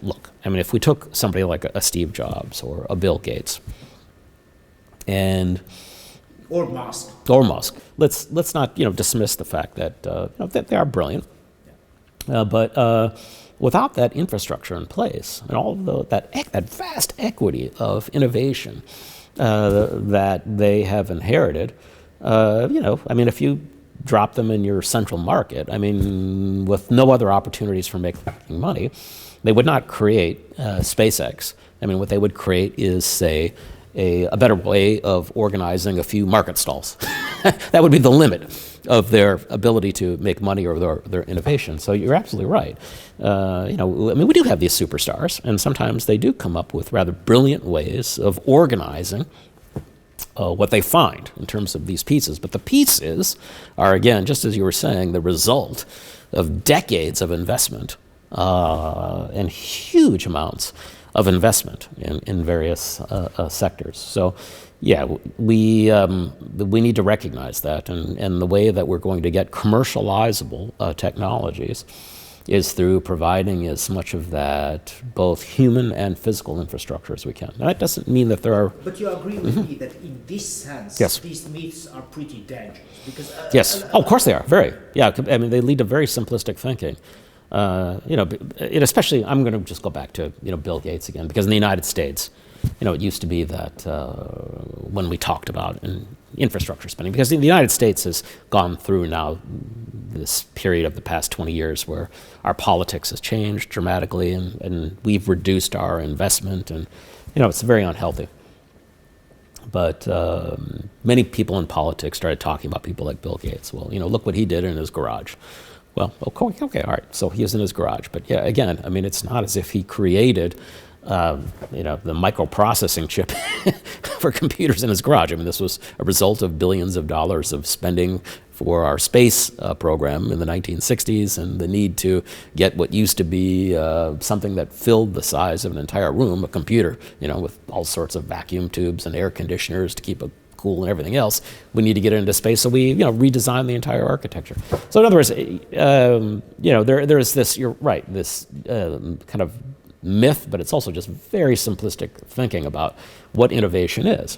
look, I mean, if we took somebody like a Steve Jobs or a Bill Gates, or Musk, let's not dismiss the fact that that they are brilliant, but without that infrastructure in place and all of that vast equity of innovation that they have inherited, I mean, if you drop them in your central market, I mean, with no other opportunities for making money, they would not create SpaceX. I mean, what they would create is, say, a better way of organizing a few market stalls. That would be the limit of their ability to make money or their innovation. So you're absolutely right. I mean, we do have these superstars, and sometimes they do come up with rather brilliant ways of organizing what they find in terms of these pieces. But the pieces are, again, just as you were saying, the result of decades of investment and huge amounts of investment in various sectors. So, yeah, we need to recognize that, and the way that we're going to get commercializable technologies is through providing as much of that both human and physical infrastructure as we can. Now, that doesn't mean that there are... But you agree with me that in this sense, yes, these myths are pretty dangerous? Because, yes, of course they are, very. Yeah, I mean, they lead to very simplistic thinking. Especially, I'm going to just go back to, Bill Gates again, because in the United States, it used to be that when we talked about infrastructure spending, because the United States has gone through now this period of the past 20 years where our politics has changed dramatically, and we've reduced our investment, and, it's very unhealthy. But many people in politics started talking about people like Bill Gates. Well, look what he did in his garage. Well, okay, all right, so he was in his garage. But yeah, again, I mean, it's not as if he created, the microprocessing chip for computers in his garage. I mean, this was a result of billions of dollars of spending for our space program in the 1960s, and the need to get what used to be something that filled the size of an entire room, a computer, with all sorts of vacuum tubes and air conditioners to keep it cool and everything else. We need to get it into space, so we redesigned the entire architecture. So in other words, there is this, you're right, this kind of myth, but it's also just very simplistic thinking about what innovation is.